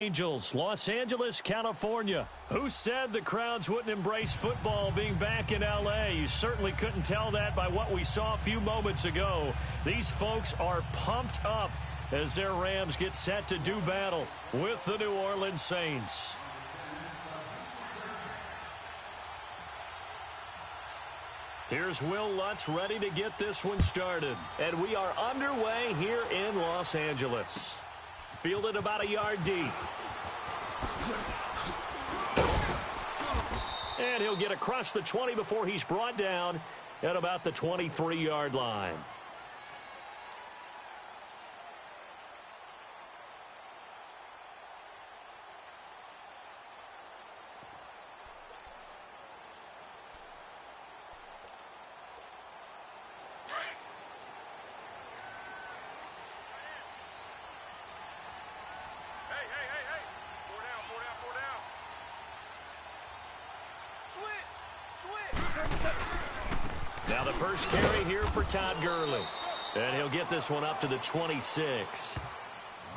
Angels, Los Angeles, California. Who said the crowds wouldn't embrace football being back in L.A.? You certainly couldn't tell that by what we saw a few moments ago. These folks are pumped up as their Rams get set to do battle with the New Orleans Saints. Here's Will Lutz ready to get this one started. And we are underway here in Los Angeles. Fielded about a yard deep. And he'll get across the 20 before he's brought down at about the 23-yard line. Now the first carry here for Todd Gurley. And he'll get this one up to the 26.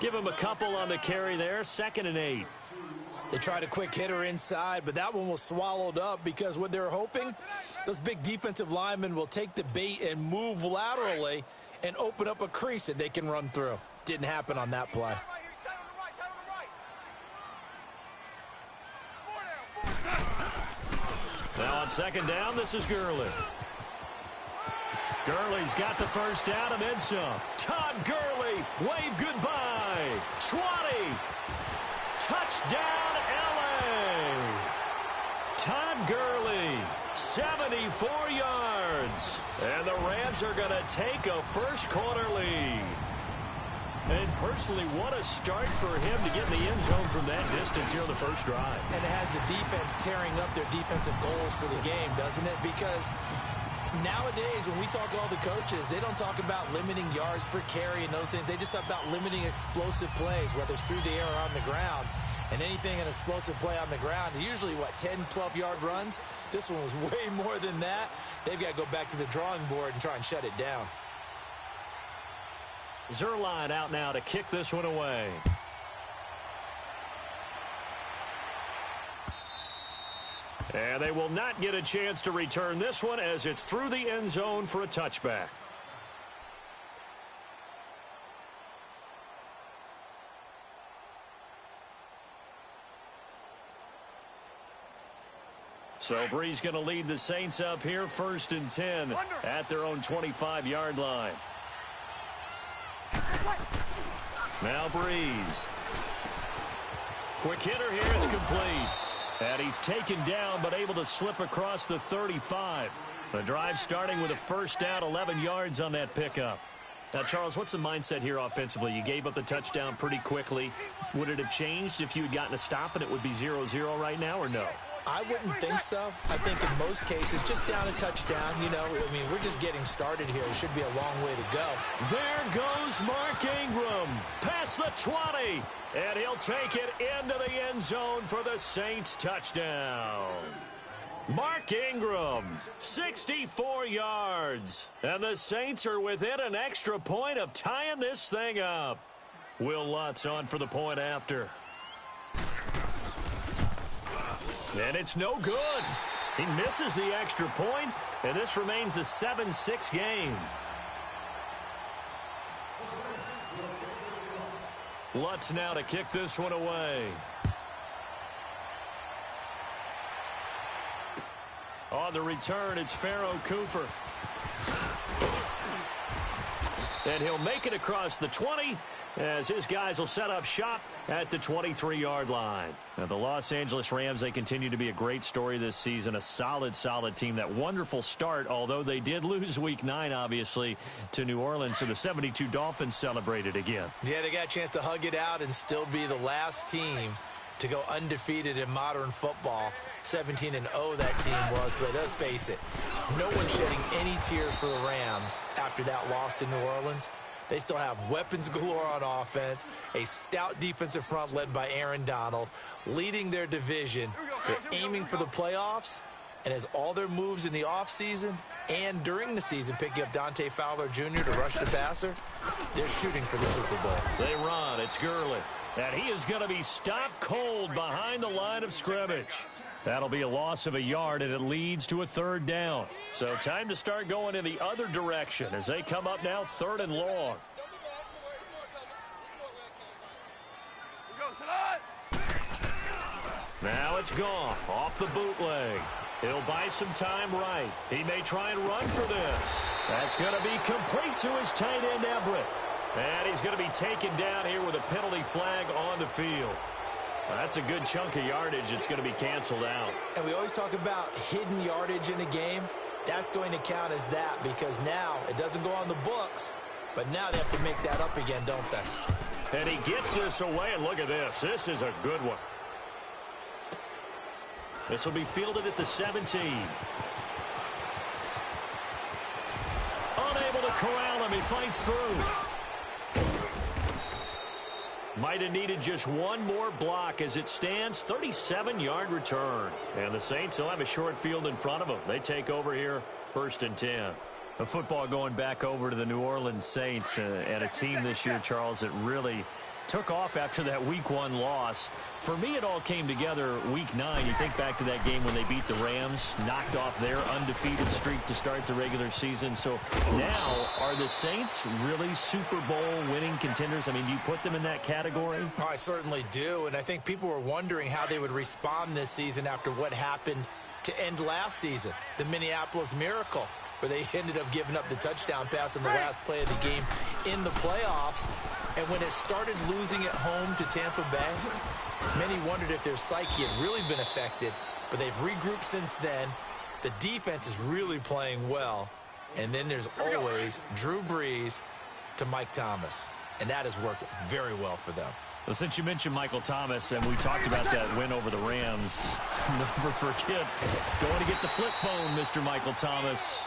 Give him a couple on the carry there. 2nd and 8. They tried a quick hitter inside, but that one was swallowed up because what they're hoping, those big defensive linemen will take the bait and move laterally and open up a crease that they can run through. Didn't happen on that play. Now on 2nd down, this is Gurley. Gurley's got the first down and then some. Todd Gurley, wave goodbye. 20. Touchdown, L.A. Todd Gurley, 74 yards. And the Rams are going to take a first-quarter lead. And personally, what a start for him to get in the end zone from that distance here on the first drive. And it has the defense tearing up their defensive goals for the game, doesn't it? Because nowadays, when we talk to all the coaches, they don't talk about limiting yards per carry and those things. They just talk about limiting explosive plays, whether it's through the air or on the ground. And anything an explosive play on the ground, usually, 10, 12-yard runs? This one was way more than that. They've got to go back to the drawing board and try and shut it down. Zuerlein out now to kick this one away. And they will not get a chance to return this one as it's through the end zone for a touchback. So Brees going to lead the Saints up here 1st and 10 at their own 25-yard line. Now Brees. Quick hitter here, it's complete. And he's taken down but able to slip across the 35. The drive starting with a first down, 11 yards on that pickup. Now, Charles, what's the mindset here offensively? You gave up the touchdown pretty quickly. Would it have changed if you had gotten a stop and it would be 0-0 right now, or no? I wouldn't think so. I think in most cases, just down a touchdown, we're just getting started here. It should be a long way to go. There goes Mark Ingram. Past the 20. And he'll take it into the end zone for the Saints touchdown. Mark Ingram, 64 yards. And the Saints are within an extra point of tying this thing up. Will Lutz on for the point after. And it's no good. He misses the extra point, and this remains a 7-6 game. Lutz now to kick this one away. On the return, it's Pharaoh Cooper. And he'll make it across the 20 as his guys will set up shop at the 23-yard line. Now, the Los Angeles Rams, they continue to be a great story this season. A solid team. That wonderful start, although they did lose Week 9, obviously, to New Orleans. So the 72 Dolphins celebrated again. Yeah, they got a chance to hug it out and still be the last team to go undefeated in modern football. 17-0 that team was, but let's face it, no one shedding any tears for the Rams after that loss to New Orleans. They still have weapons galore on offense, a stout defensive front led by Aaron Donald, leading their division. They're aiming for the playoffs, and as all their moves in the offseason and during the season, picking up Dante Fowler Jr. to rush the passer, they're shooting for the Super Bowl. They run. It's Gurley. And he is going to be stopped cold behind the line of scrimmage. That'll be a loss of a yard, and it leads to a third down. So time to start going in the other direction as they come up now 3rd and long. Now it's Goff off the bootleg. He'll buy some time right. He may try and run for this. That's going to be complete to his tight end, Everett. And he's going to be taken down here with a penalty flag on the field. That's a good chunk of yardage. It's going to be canceled out. And we always talk about hidden yardage in a game. That's going to count as that because now it doesn't go on the books, but now they have to make that up again, don't they? And he gets this away, and look at this. This is a good one. This will be fielded at the 17. Unable to corral him. He fights through. Might have needed just one more block as it stands. 37-yard return. And the Saints will have a short field in front of them. They take over here 1st and 10. The football going back over to the New Orleans Saints and a team this year, Charles, that really took off after that Week 1 loss. For me, it all came together Week 9. You think back to that game when they beat the Rams, knocked off their undefeated streak to start the regular season. So now, are the Saints really Super Bowl winning contenders? I mean, do you put them in that category? Oh, I certainly do, and I think people were wondering how they would respond this season after what happened to end last season, the Minneapolis Miracle, where they ended up giving up the touchdown pass in the last play of the game in the playoffs. And when it started losing at home to Tampa Bay, many wondered if their psyche had really been affected, but they've regrouped since then. The defense is really playing well. And then there's always Drew Brees to Mike Thomas, and that has worked very well for them. Well, since you mentioned Michael Thomas, and we talked about that win over the Rams, never forget going to get the flip phone, Mr. Michael Thomas.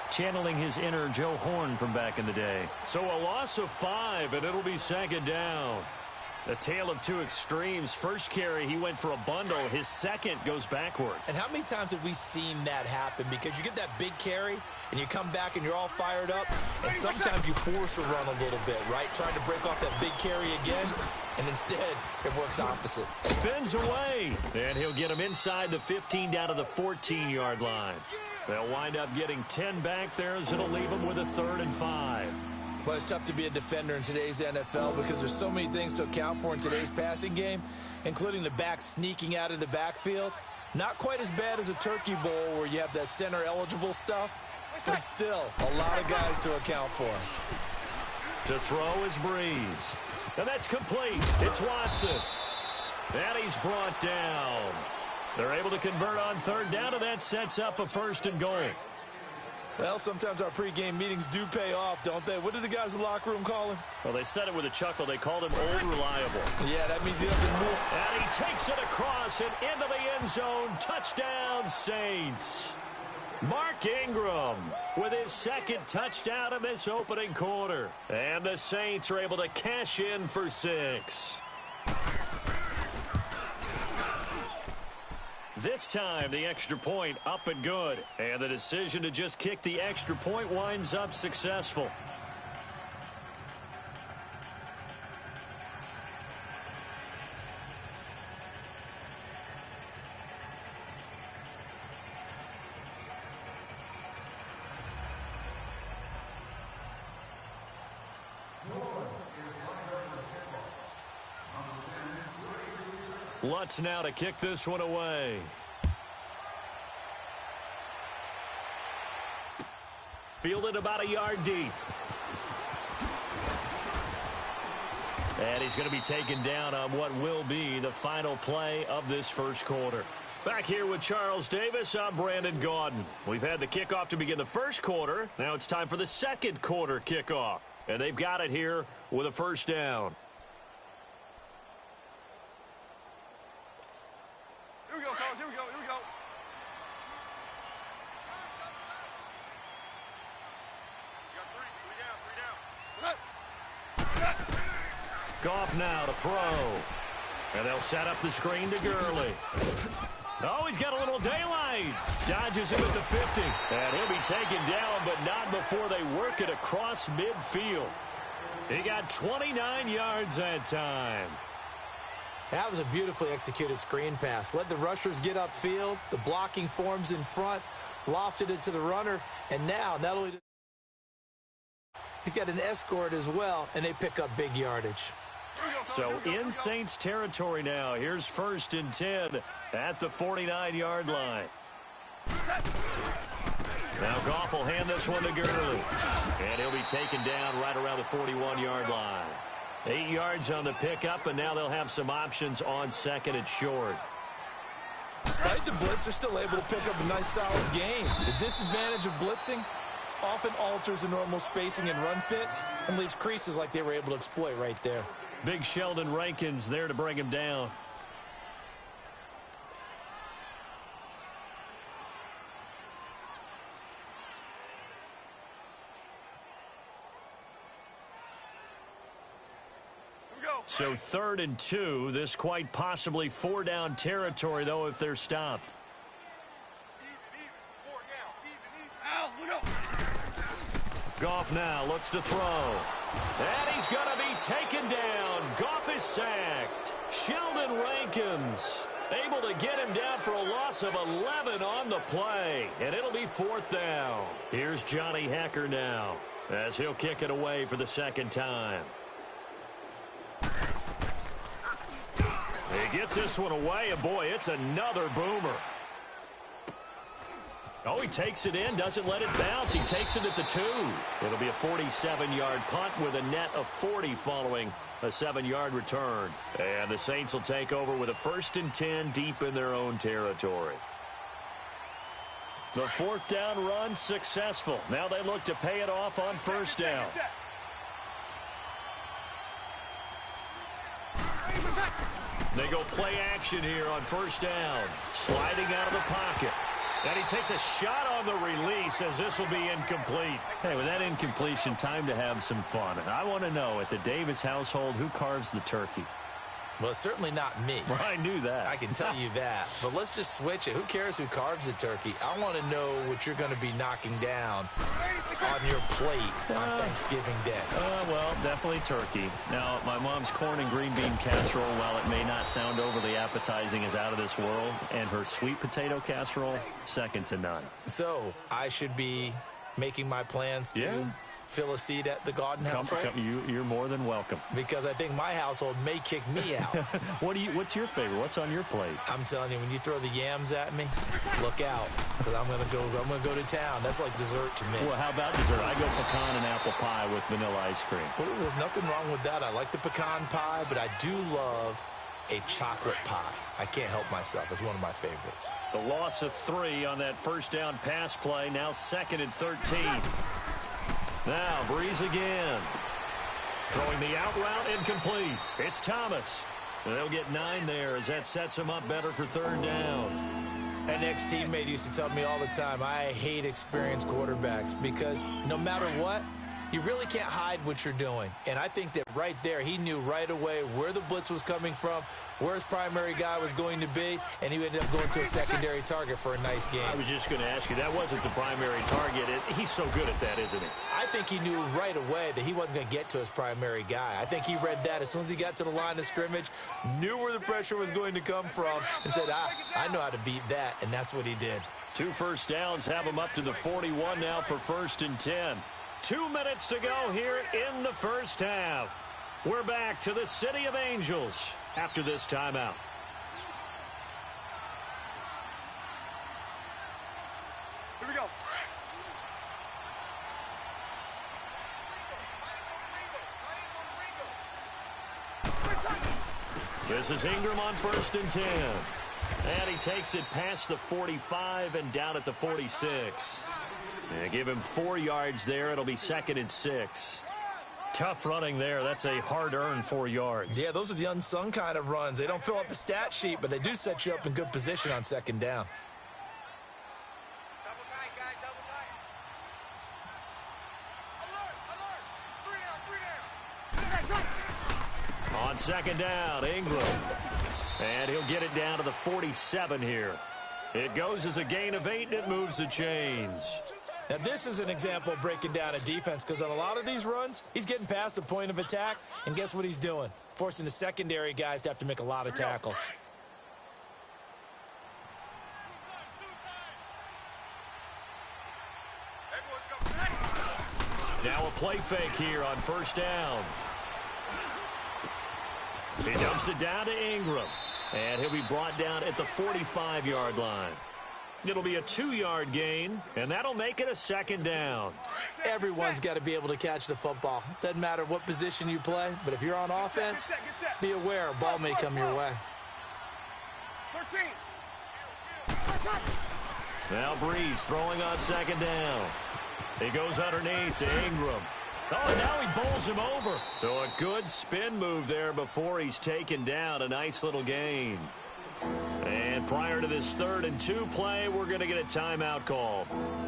Channeling his inner Joe Horn from back in the day. So a loss of 5, and it'll be 2nd down. A tale of two extremes. First carry, he went for a bundle. His second goes backward. And how many times have we seen that happen? Because you get that big carry, and you come back and you're all fired up, and sometimes you force a run a little bit, right? Trying to break off that big carry again, and instead it works opposite. Spins away, and he'll get him inside the 15 down to the 14-yard line. They'll wind up getting 10 back there as it'll leave them with a 3rd and 5. Well, it's tough to be a defender in today's NFL because there's so many things to account for in today's passing game, including the back sneaking out of the backfield. Not quite as bad as a turkey bowl where you have that center-eligible stuff, but still a lot of guys to account for. To throw is Brees. And that's complete. It's Watson. And he's brought down. They're able to convert on 3rd down, and that sets up a 1st and goal. Well, sometimes our pregame meetings do pay off, don't they? What did the guys in the locker room call him? Well, they said it with a chuckle. They called him Old Reliable. Yeah, that means he doesn't move. And he takes it across and into the end zone. Touchdown, Saints. Mark Ingram with his 2nd touchdown of this opening quarter. And the Saints are able to cash in for 6. This time, the extra point up and good. And the decision to just kick the extra point winds up successful. Lutz now to kick this one away. Fielded about a yard deep. And he's going to be taken down on what will be the final play of this first quarter. Back here with Charles Davis, I'm Brandon Gaudin. We've had the kickoff to begin the first quarter. Now it's time for the second quarter kickoff. And they've got it here with a 1st down. Here we go, fellas. Here we go. Here we go. You got 3 down. 3 down. Goff now to throw. And they'll set up the screen to Gurley. Oh, he's got a little daylight. Dodges him at the 50. And he'll be taken down, but not before they work it across midfield. He got 29 yards that time. That was a beautifully executed screen pass. Let the rushers get upfield. The blocking forms in front. Lofted it to the runner. And now, not only he's got an escort as well, and they pick up big yardage. So in Saints territory now. Here's 1st and 10 at the 49-yard line. Now Goff will hand this one to Gurley. And he'll be taken down right around the 41-yard line. 8 yards on the pickup, and now they'll have some options on 2nd and short. Despite the blitz, they're still able to pick up a nice, solid gain. The disadvantage of blitzing often alters the normal spacing and run fits and leaves creases like they were able to exploit right there. Big Sheldon Rankins there to bring him down. So 3rd and 2. This quite possibly 4-down territory, though, if they're stopped. Goff now looks to throw. And he's going to be taken down. Goff is sacked. Sheldon Rankins able to get him down for a loss of 11 on the play. And it'll be 4th down. Here's Johnny Hecker now as he'll kick it away for the 2nd time. He gets this one away, and boy, it's another boomer. Oh, he takes it in, doesn't let it bounce. He takes it at the 2. It'll be a 47-yard punt with a net of 40 following a 7-yard return. And the Saints will take over with a 1st and 10 deep in their own territory. The 4th down run successful. Now they look to pay it off on 1st down. They go play action here on 1st down. Sliding out of the pocket. And he takes a shot on the release as this will be incomplete. Hey, with that incompletion, time to have some fun. And I want to know, at the Davis household, who carves the turkey? Well, it's certainly not me. Well, I knew that. I can tell you that. But let's just switch it. Who cares who carves the turkey? I want to know what you're going to be knocking down on your plate on Thanksgiving Day. Well, definitely turkey. Now, my mom's corn and green bean casserole, while it may not sound overly appetizing, is out of this world. And her sweet potato casserole, second to none. So, I should be making my plans to fill a seat at the Garden household? You're more than welcome. Because I think my household may kick me out. What's your favorite? What's on your plate? I'm telling you, when you throw the yams at me, look out, because I'm gonna go to town. That's like dessert to me. Well, how about dessert? I go pecan and apple pie with vanilla ice cream. Well, there's nothing wrong with that. I like the pecan pie, but I do love a chocolate pie. I can't help myself. It's one of my favorites. The loss of 3 on that 1st down pass play. Now 2nd and 13. Now Breeze again. Throwing the out route, incomplete. It's Thomas. They'll get 9 there as that sets him up better for 3rd down. An ex-teammate used to tell me all the time, I hate experienced quarterbacks because no matter what, you really can't hide what you're doing. And I think that right there, he knew right away where the blitz was coming from, where his primary guy was going to be, and he ended up going to a secondary target for a nice game. I was just going to ask you, that wasn't the primary target. He's so good at that, isn't he? I think he knew right away that he wasn't going to get to his primary guy. I think he read that as soon as he got to the line of scrimmage, knew where the pressure was going to come from, and said, I know how to beat that, and that's what he did. 2 first downs have him up to the 41 now for 1st and 10. 2 minutes to go here in the first half. We're back to the City of Angels after this timeout. Here we go. This is Ingram on 1st and 10. And he takes it past the 45 and down at the 46. They give him 4 yards there. It'll be 2nd and 6. Tough running there. That's a hard-earned 4 yards. Yeah, those are the unsung kind of runs. They don't fill up the stat sheet, but they do set you up in good position on 2nd down. Double tight, guys, double tight. Alert, alert. 3 down, 3 down. On 2nd down, Ingram. And he'll get it down to the 47 here. It goes as a gain of 8, and it moves the chains. Now, this is an example of breaking down a defense because on a lot of these runs, he's getting past the point of attack, and guess what he's doing? forcing the secondary guys to have to make a lot of tackles. Now a play fake here on first down. He dumps it down to Ingram. And he'll be brought down at the 45-yard line. It'll be a 2-yard gain, and that'll make it a second down. Everyone's got to be able to catch the football. Doesn't matter what position you play, but if you're on offense, be aware a ball may come your way. 13. Now Breeze throwing on second down. He goes underneath to Ingram. Oh, and now he bowls him over. So a good spin move there before he's taken down. A nice little gain. And prior to this 3rd and 2 play, we're going to get a timeout call,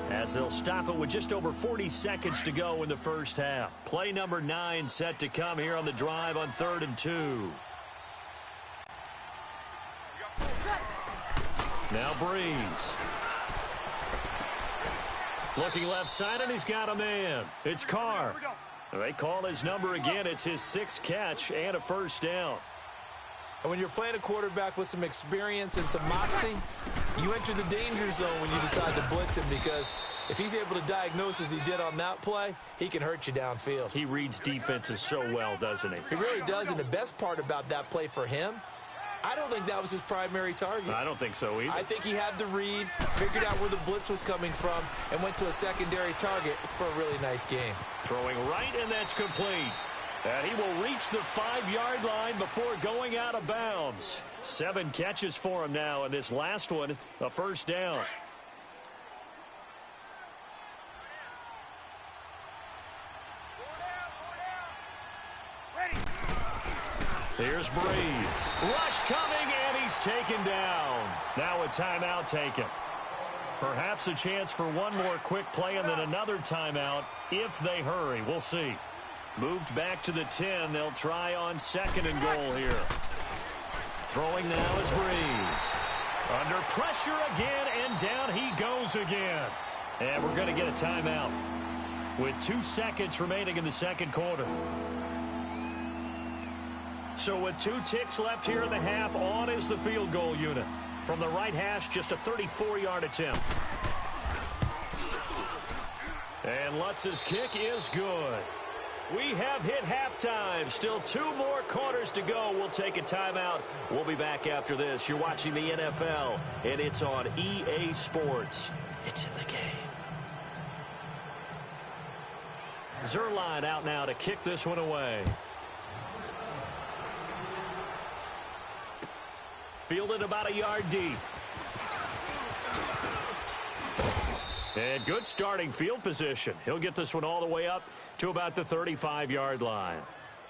as they'll stop it with just over 40 seconds to go in the first half. Play number 9 set to come here on the drive on 3rd and 2. Now Breeze. Looking left side, and he's got a man. It's Carr. They call his number again. It's his 6th catch and a first down. And when you're playing a quarterback with some experience and some moxie, you enter the danger zone when you decide to blitz him, because if he's able to diagnose as he did on that play, he can hurt you downfield. He reads defenses so well, doesn't he? He really does, and the best part about that play for him, I don't think that was his primary target. I don't think so either. I think he had the read, figured out where the blitz was coming from, and went to a secondary target for a really nice game. Throwing right, and that's complete. And he will reach the 5-yard line before going out of bounds. 7 catches for him now, and this last one, a first down. Here's Breeze. Rush coming, and he's taken down. Now a timeout taken. Perhaps a chance for one more quick play and then another timeout if they hurry. We'll see. Moved back to the 10. They'll try on 2nd and goal here. Throwing now is Breeze. Under pressure again, and down he goes again. And we're going to get a timeout with 2 seconds remaining in the second quarter. So with 2 ticks left here in the half, on is the field goal unit. From the right hash, just a 34-yard attempt. And Lutz's kick is good. We have hit halftime. Still 2 more quarters to go. We'll take a timeout. We'll be back after this. You're watching the NFL, and it's on EA Sports. It's in the game. Zerline out now to kick this one away. Fielded about a yard deep. And good starting field position. He'll get this one all the way up to about the 35-yard line.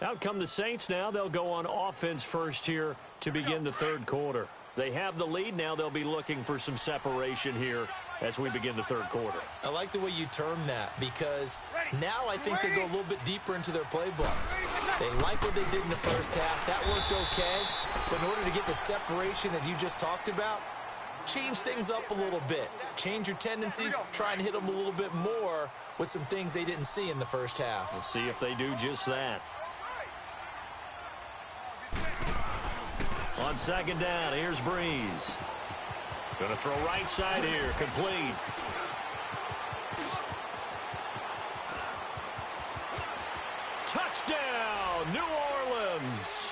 Out come the Saints now. They'll go on offense first here to begin the 3rd quarter. They have the lead now. They'll be looking for some separation here as we begin the 3rd quarter. I like the way you term that, because now I think they go a little bit deeper into their playbook. They like what they did in the first half. That worked okay. But in order to get the separation that you just talked about, change things up a little bit. Change your tendencies. Try and hit them a little bit more with some things they didn't see in the first half. We'll see if they do just that. On 2nd down, here's Breeze. Going to throw right side here. Complete. Touchdown, New Orleans.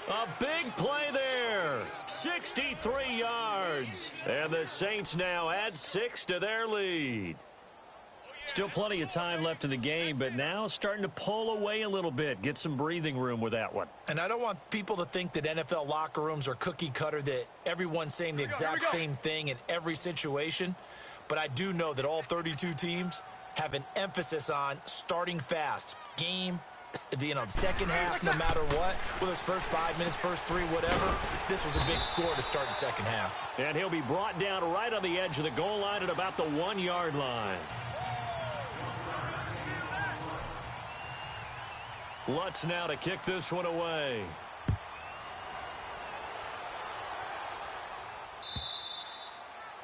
A big play there. 63 yards. And the Saints now add 6 to their lead. Still plenty of time left in the game, but now starting to pull away a little bit. Get some breathing room with that one. And I don't want people to think that NFL locker rooms are cookie cutter, that everyone's saying the exact same thing in every situation. But I do know that all 32 teams have an emphasis on starting fast. Game, the second half, no matter what, whether it's first 5 minutes, first 3, whatever, this was a big score to start the second half. And he'll be brought down right on the edge of the goal line at about the 1-yard line. Lutz now to kick this one away.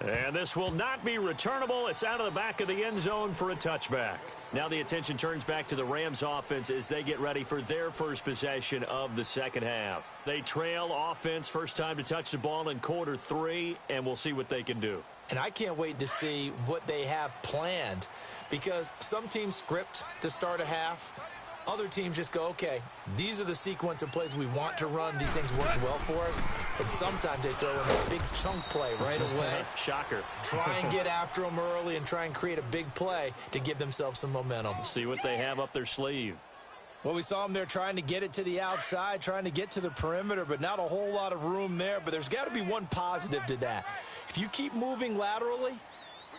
And this will not be returnable. It's out of the back of the end zone for a touchback. Now the attention turns back to the Rams offense as they get ready for their first possession of the second half. They trail offense, first time to touch the ball in quarter 3, and we'll see what they can do. And I can't wait to see what they have planned, because some teams script to start a half. Other teams just go, okay, these are the sequence of plays we want to run. These things worked well for us. And sometimes they throw in a big chunk play right away. Shocker. Try and get after them early and try and create a big play to give themselves some momentum. See what they have up their sleeve. Well, we saw them there trying to get it to the outside, trying to get to the perimeter, but not a whole lot of room there. But there's got to be one positive to that. If you keep moving laterally,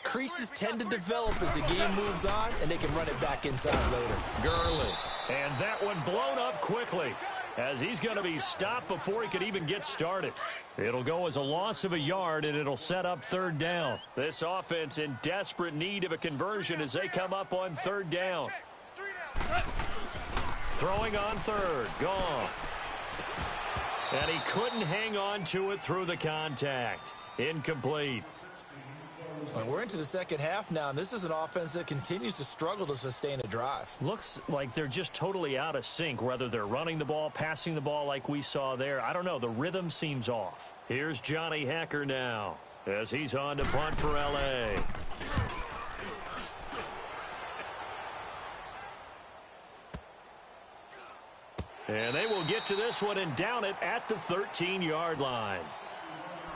creases tend to develop as the game moves on, and they can run it back inside later. Gurley. And that one blown up quickly as he's going to be stopped before he could even get started. It'll go as a loss of a yard, and it'll set up third down. This offense in desperate need of a conversion as they come up on third down. Throwing on third. Goff. And he couldn't hang on to it through the contact. Incomplete. Well, we're into the second half now, and this is an offense that continues to struggle to sustain a drive. Looks like they're just totally out of sync, whether they're running the ball, passing the ball like we saw there. I don't know. The rhythm seems off. Here's Johnny Hacker now as he's on to punt for L.A. And they will get to this one and down it at the 13-yard line.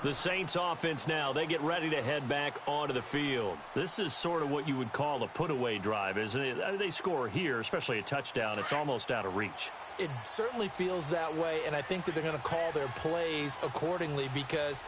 The Saints offense now, they get ready to head back onto the field. This is sort of what you would call a put-away drive, isn't it? They score here, especially a touchdown. It's almost out of reach. It certainly feels that way, and I think that they're going to call their plays accordingly, because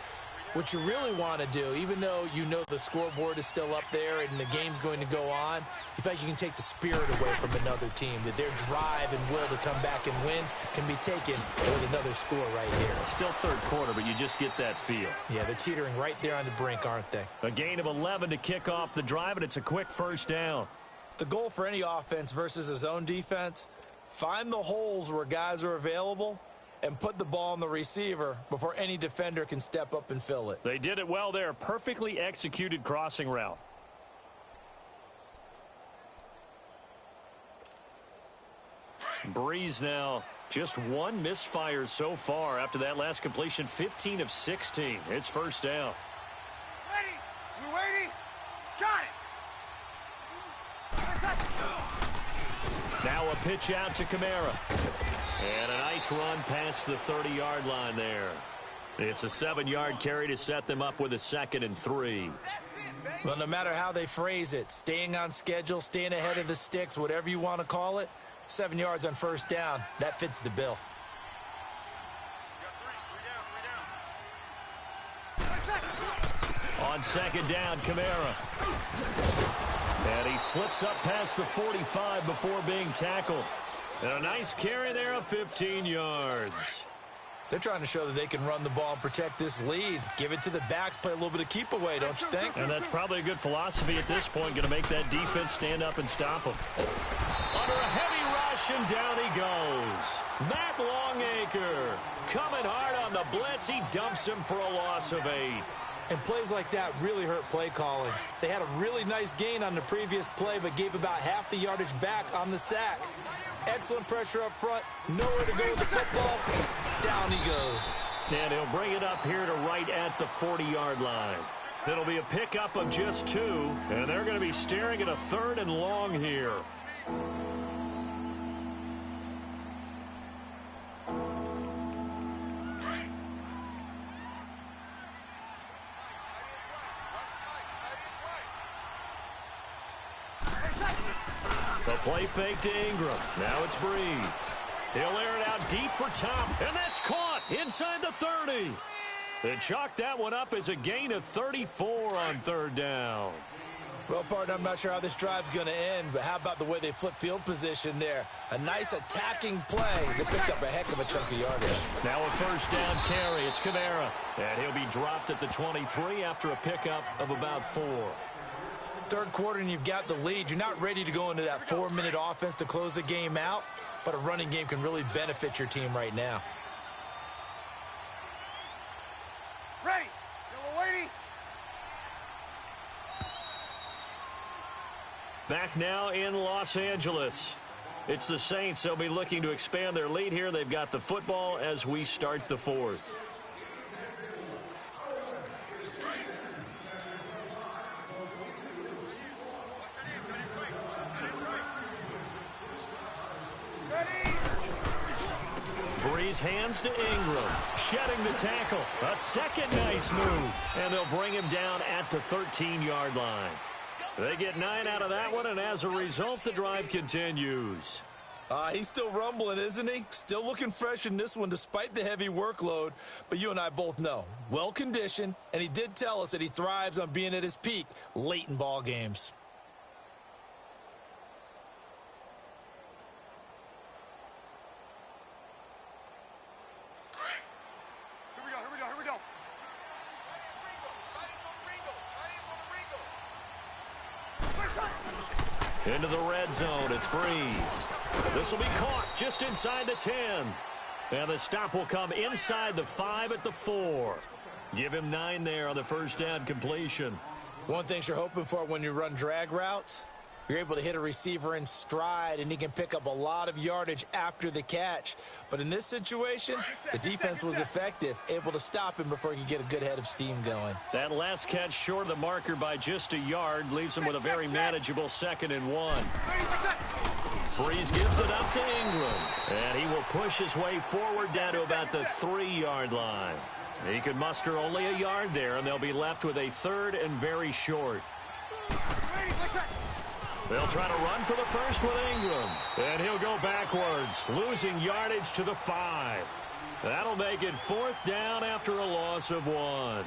what you really want to do, even though you know the scoreboard is still up there and the game's going to go on, you think you can take the spirit away from another team, that their drive and will to come back and win can be taken with another score right here. Still third quarter, but you just get that feel. Yeah, they're teetering right there on the brink, aren't they? A gain of 11 to kick off the drive, and it's a quick first down. The goal for any offense versus a zone defense, find the holes where guys are available and put the ball on the receiver before any defender can step up and fill it. They did it well there. Perfectly executed crossing route. Breeze now, just one misfire so far after that last completion, 15 of 16. It's first down. Ready? You waiting? Got it! Now a pitch out to Kamara. And a nice run past the 30-yard line there. It's a 7-yard carry to set them up with a 2nd and 3. Well, no matter how they phrase it, staying on schedule, staying ahead of the sticks, whatever you want to call it, 7 yards on first down, that fits the bill. On second down, Kamara. And he slips up past the 45 before being tackled. And a nice carry there of 15 yards. They're trying to show that they can run the ball and protect this lead. Give it to the backs, play a little bit of keep away, don't you think? And that's probably a good philosophy at this point, going to make that defense stand up and stop him. Under a heavy rush, and down he goes. Matt Longacre coming hard on the blitz. He dumps him for a loss of 8. And plays like that really hurt play calling. They had a really nice gain on the previous play, but gave about half the yardage back on the sack. Excellent pressure up front. Nowhere to go with the football. Down he goes. And he'll bring it up here to right at the 40-yard line. It'll be a pickup of just 2, and they're going to be staring at a 3rd and long here. The play fake to Ingram. Now it's Breeze. He'll air it out deep for Tom, and that's caught inside the 30. They chalk that one up as a gain of 34 on third down. Well, partner, I'm not sure how this drive's going to end, but how about the way they flip field position there? A nice attacking play that picked up a heck of a chunk of yardage. Now a first down carry. It's Kamara, and he'll be dropped at the 23 after a pickup of about 4. Third quarter, and you've got the lead. You're not ready to go into that 4-minute offense to close the game out, but a running game can really benefit your team right now. Ready? Still waiting? Back now in Los Angeles. It's the Saints. They'll be looking to expand their lead here. They've got the football as we start the fourth. Breeze hands to Ingram, shedding the tackle. A second nice move, and they'll bring him down at the 13-yard line. They get 9 out of that one, and as a result, the drive continues. He's still rumbling, isn't he? Still looking fresh in this one despite the heavy workload. But you and I both know, well-conditioned, and he did tell us that he thrives on being at his peak late in ball games. Into the red zone, it's Breeze. This will be caught just inside the 10. And the stop will come inside the 5 at the 4. Give him 9 there on the first down completion. One thing you're hoping for when you run drag routes, you're able to hit a receiver in stride, and he can pick up a lot of yardage after the catch. But in this situation, the defense was effective, able to stop him before he could get a good head of steam going. That last catch short of the marker by just a yard leaves him with a very manageable 2nd and 1. Breeze gives it up to Ingram, and he will push his way forward down to about the 3-yard line. He could muster only a yard there, and they'll be left with a 3rd and very short. They'll try to run for the first with Ingram. And he'll go backwards, losing yardage to the 5. That'll make it 4th down after a loss of 1. I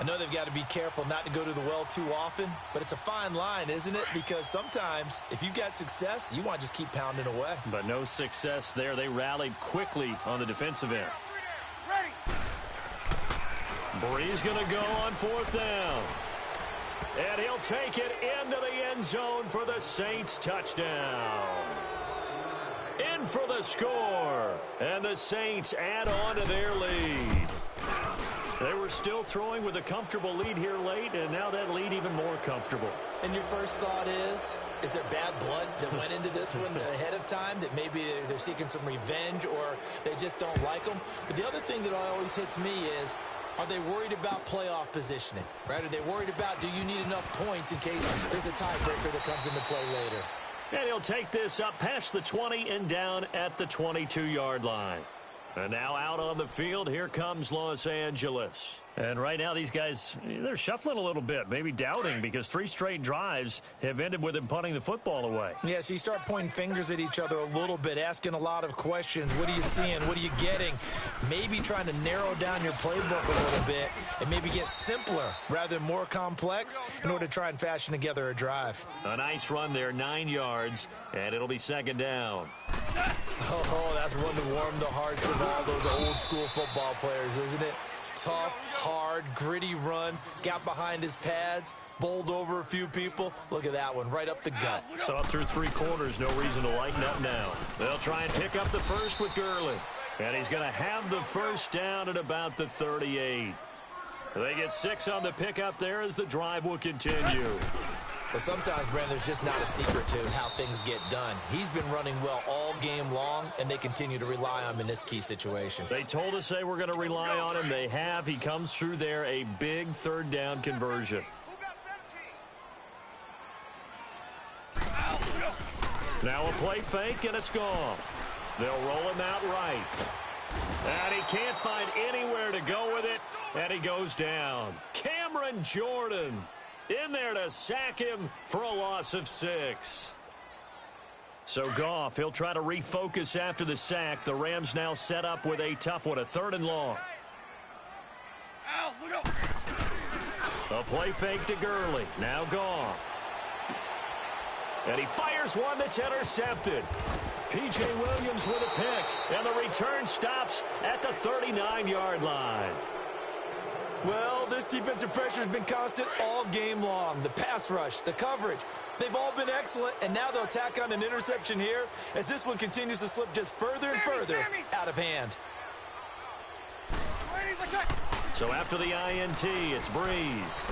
know they've got to be careful not to go to the well too often, but it's a fine line, isn't it? Because sometimes, if you've got success, you want to just keep pounding away. But no success there. They rallied quickly on the defensive end. Breeze going to go on 4th down. And he'll take it into the end zone for the Saints touchdown. In for the score. And the Saints add on to their lead. They were still throwing with a comfortable lead here late, and now that lead even more comfortable. And your first thought is there bad blood that went into this one ahead of time, that maybe they're seeking some revenge or they just don't like them? But the other thing that always hits me is, are they worried about playoff positioning? Right? Are they worried about, do you need enough points in case there's a tiebreaker that comes into play later? And he'll take this up past the 20 and down at the 22-yard line. And now out on the field, here comes Los Angeles. And right now, these guys, they're shuffling a little bit, maybe doubting, because 3 straight drives have ended with them punting the football away. Yeah, so you start pointing fingers at each other a little bit, asking a lot of questions. What are you seeing? What are you getting? Maybe trying to narrow down your playbook a little bit and maybe get simpler rather than more complex in order to try and fashion together a drive. A nice run there, 9 yards, and it'll be 2nd down. Oh, that's one to warm the hearts of all those old school football players, isn't it? Tough, hard, gritty run, got behind his pads, bowled over a few people. Look at that one, right up the gut. So up through 3 quarters, no reason to lighten up now. They'll try and pick up the first with Gurley. And he's going to have the first down at about the 38. They get 6 on the pickup there as the drive will continue. But sometimes, Brent, there's just not a secret to how things get done. He's been running well all game long, and they continue to rely on him in this key situation. They told us they were going to rely on him. They have. He comes through there, a big 3rd down conversion. Now a play fake, and it's gone. They'll roll him out right. And he can't find anywhere to go with it, and he goes down. Cameron Jordan in there to sack him for a loss of 6. So Goff, he'll try to refocus after the sack. The Rams now set up with a tough one, a 3rd and long. A play fake to Gurley. Now Goff. And he fires one that's intercepted. P.J. Williams with a pick. And the return stops at the 39-yard line. Well, this defensive pressure has been constant all game long. The pass rush, the coverage, they've all been excellent, and now they'll tack on an interception here as this one continues to slip just further and further out of hand. So after the INT, it's Breeze.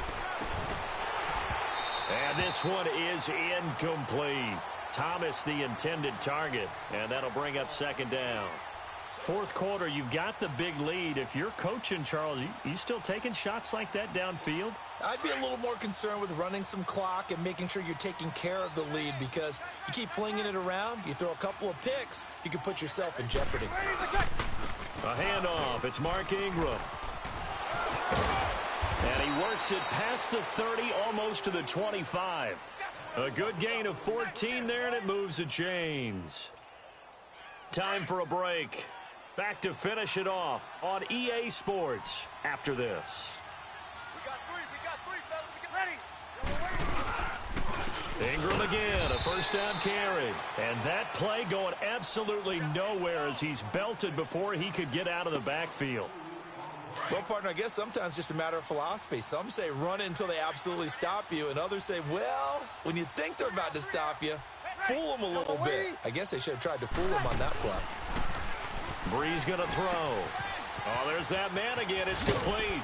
And this one is incomplete. Thomas the intended target, and that'll bring up second down. Fourth quarter, you've got the big lead. If you're coaching, Charles, you still taking shots like that downfield? I'd be a little more concerned with running some clock and making sure you're taking care of the lead, because you keep flinging it around, you throw a couple of picks, you can put yourself in jeopardy. A handoff. It's Mark Ingram. And he works it past the 30, almost to the 25. A good gain of 14 there, and it moves the chains. Time for a break. Back to finish it off on EA Sports after this. We got three, fellas. We get ready. Ingram again, a first down carry. And that play going absolutely nowhere as he's belted before he could get out of the backfield. Well, partner, I guess sometimes it's just a matter of philosophy. Some say run until they absolutely stop you, and others say, well, when you think they're about to stop you, fool them a little bit. I guess they should have tried to fool them on that play. Breeze going to throw. Oh, there's that man again. It's complete.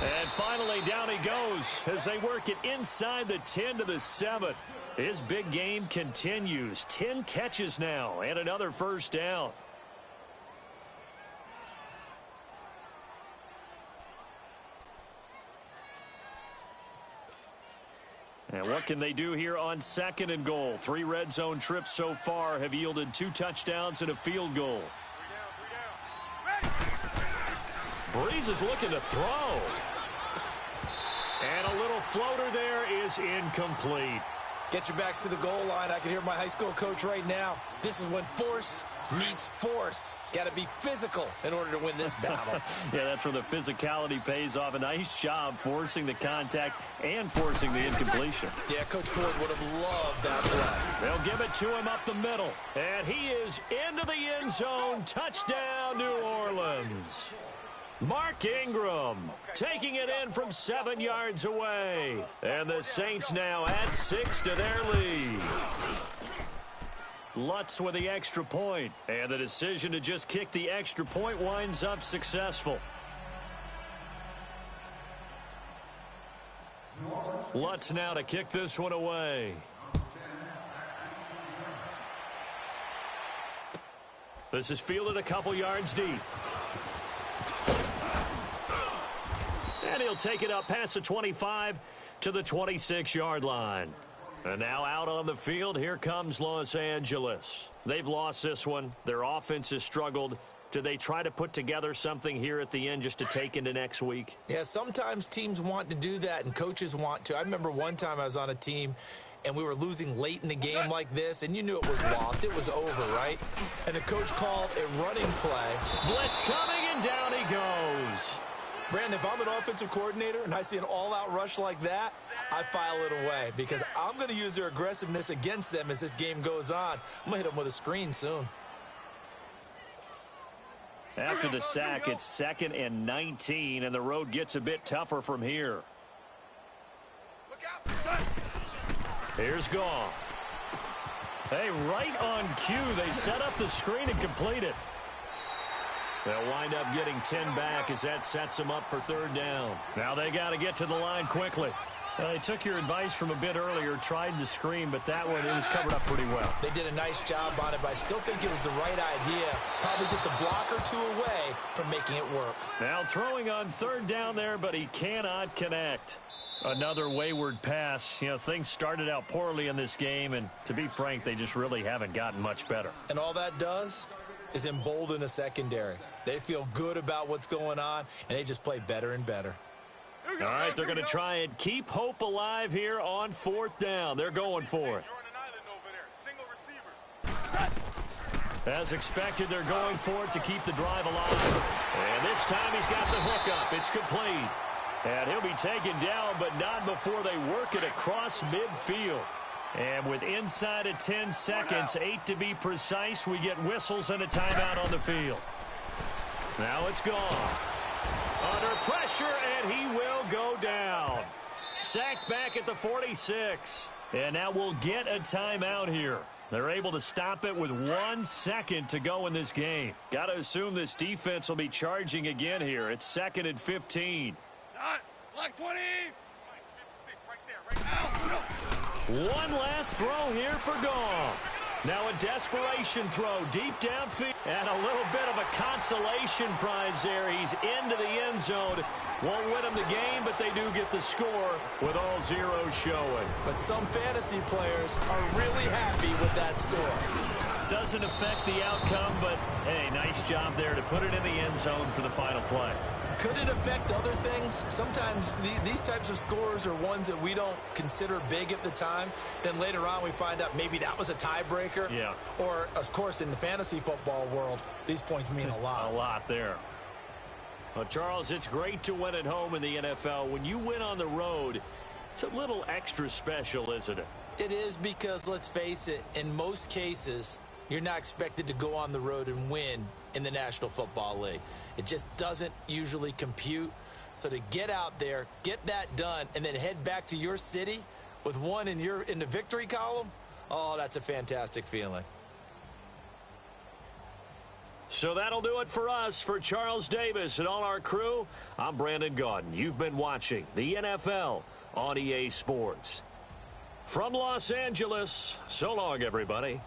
And finally, down he goes as they work it inside the 10 to the 7. His big game continues. 10 catches now and another first down. And what can they do here on second and goal? 3 red zone trips so far have yielded 2 touchdowns and a field goal. Breeze is looking to throw. And a little floater there is incomplete. Get your backs to the goal line. I can hear my high school coach right now. This is when force meets force. Got to be physical in order to win this battle. Yeah, that's where the physicality pays off. A nice job forcing the contact and forcing the incompletion. Yeah, Coach Ford would have loved that play. They'll give it to him up the middle. And he is into the end zone. Touchdown, New Orleans. Mark Ingram taking it in from 7 yards away. And the Saints now add 6 to their lead. Lutz with the extra point. And the decision to just kick the extra point winds up successful. Lutz now to kick this one away. This is fielded a couple yards deep. And he'll take it up past the 25 to the 26-yard line. And now out on the field, here comes Los Angeles. They've lost this one. Their offense has struggled. Do they try to put together something here at the end just to take into next week? Yeah, sometimes teams want to do that and coaches want to. I remember one time I was on a team and we were losing late in the game like this, and you knew it was lost. It was over, right? And the coach called a running play. Blitz coming, and down he goes. Brandon, if I'm an offensive coordinator and I see an all-out rush like that, I file it away because I'm going to use their aggressiveness against them as this game goes on. I'm going to hit them with a screen soon. After the sack, it's 2nd and 19, and the road gets a bit tougher from here. Look out. Here's Goff. Hey, right on cue, they set up the screen and complete it. They'll wind up getting 10 back as that sets them up for 3rd down. Now they got to get to the line quickly. They took your advice from a bit earlier, tried the screen, but that one, it was covered up pretty well. They did a nice job on it, but I still think it was the right idea. Probably just a block or two away from making it work. Now throwing on 3rd down there, but he cannot connect. Another wayward pass. You know, things started out poorly in this game, and to be frank, they just really haven't gotten much better. And all that does is embolden a secondary. They feel good about what's going on, and they just play better and better. All right, they're going to try and keep hope alive here on 4th down. They're going for it. As expected, they're going for it to keep the drive alive. And this time he's got the hookup. It's complete. And he'll be taken down, but not before they work it across midfield. And with inside of 10 seconds, 8 to be precise, we get whistles and a timeout on the field. Now it's gone. Under pressure, and he will go down. Sacked back at the 46. And now we'll get a timeout here. They're able to stop it with 1 second to go in this game. Got to assume this defense will be charging again here. It's 2nd and 15. Block 20. One last throw here for Goff. Now a desperation throw deep downfield. And a little bit of a consolation prize there. He's into the end zone. Won't win them the game, but they do get the score with all zeros showing. But some fantasy players are really happy with that score. Doesn't affect the outcome, but, hey, nice job there to put it in the end zone for the final play. Could it affect other things? Sometimes these types of scores are ones that we don't consider big at the time. Then later on we find out maybe that was a tiebreaker. Yeah. Or, of course, in the fantasy football world, these points mean a lot. A lot there. Well, Charles, it's great to win at home in the NFL. When you win on the road, it's a little extra special, isn't it? It is because, let's face it, in most cases, you're not expected to go on the road and win in the National Football League. It just doesn't usually compute. So to get out there, get that done, and then head back to your city with one in the victory column, oh, that's a fantastic feeling. So that'll do it for us. For Charles Davis and all our crew, I'm Brandon Gaudin. You've been watching the NFL on EA Sports. From Los Angeles, so long, everybody.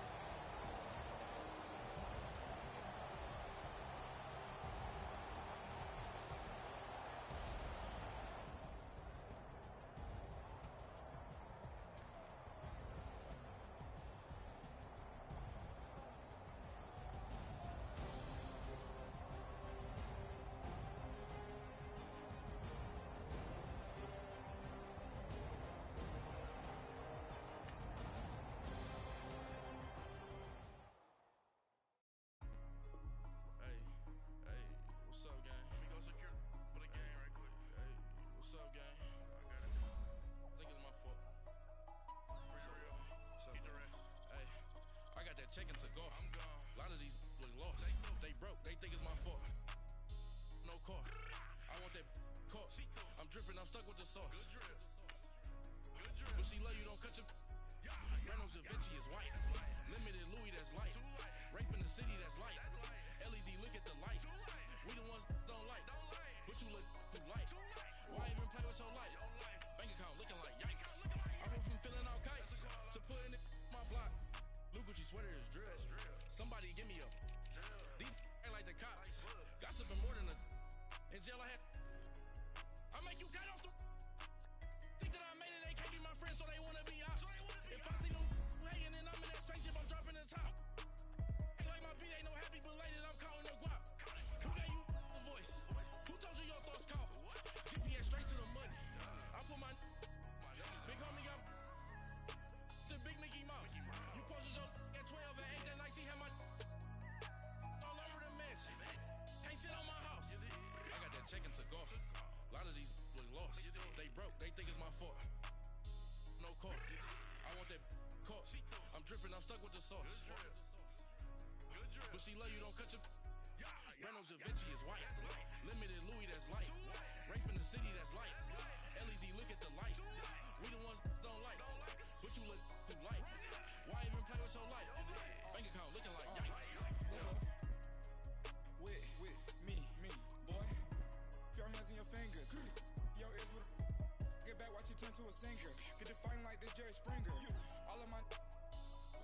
Checking to go. I'm gone. A lot of these look lost. They broke. They think it's my fault. No car. I want that caught. I'm dripping. I'm stuck with the sauce. But she love you, don't cut your. Reynolds Da Vinci is white. Limited Louis, that's light. Rape in the city, that's light. LED, look at the light. We the ones don't like. But you look too light. Why even play with your life? Bank account looking like yikes. I went from filling out kites to putting it in my block. Blue Gucci sweater is drill. Somebody give me a. These ain't like the cops. Gossiping more than a. In jail I had. I make you cut off the. Think that I made it, they can't be my friends, so they wanna be ops. If I see them hating and I'm in that spaceship, I'm dropping the top. Ain't like my beat ain't no happy belated, I'm counting the guap. Who gave you a voice? Who told you your thoughts count? GPS straight to the money. I put my. Big homie got. The big Mickey Mouse. You posted your at 12 and 8 that night, she had my all over the mansion. Can't sit on my house. I got that check into golf. A lot of these look lost. They broke, they think it's my fault. No car. I want that caught. I'm dripping, I'm stuck with the sauce. But she love you, don't cut your. Reynolds Da Vinci is white. Limited Louis, that's light. Rape in the city, that's light. LED, look at the light. We the ones don't like. But you look too light. Why even play with your life? Bank account looking like yikes. With me, boy. Your hands in your fingers. Your ears with get back, watch you turn to a singer. Get to fighting like this Jerry Springer. All of my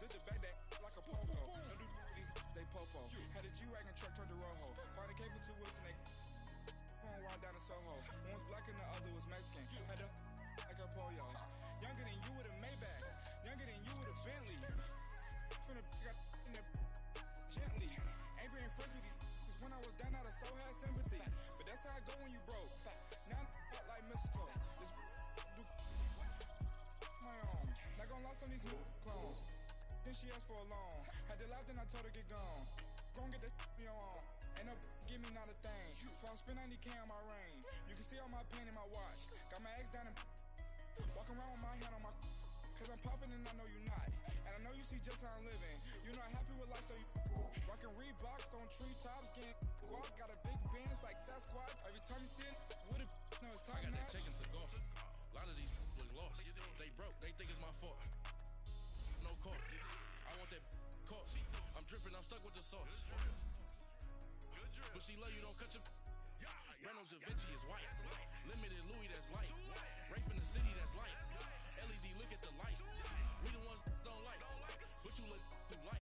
zip the back that like a popo. Don't do these, they popo. Had a G-Wagon truck turned to Rojo. Find a cable 2 wheels and they going wild down in Soho. One was black and the other was Mexican. Had a like a pollo. Younger than you with a Maybach. Younger than you with a Bentley. Finna got in the gently. Ain't been friends with these when I was down out of so had sympathy. But that's how I go when you broke. Now I'm like mistletoe. This do my own. Not gonna lost on these new clones. Then she asked for a loan. Had to laugh, then I told her get gone. Gon' get that me on. Ain't no give me not a thing. So I spend 90K on my range. You can see all my pen in my watch. Got my ex down and walking around with my hand on my. Cause I'm popping and I know you not. And I know you see just how I'm living. You're not happy with life, so you rockin' Reeboks on treetops, getting guap. Got a big Benz like Sasquatch. Every time you see it, with a no, it's top I got that notch. check into golf. A lot of these look lost. They broke, they think it's my fault. No car. I want that caught. I'm dripping, I'm stuck with the sauce. But she love you, don't cut your. Reynolds Da Vinci is white. Limited Louis, that's light. Rape in the city, that's light. LED, look at the lights. We the ones don't like, but you look too light.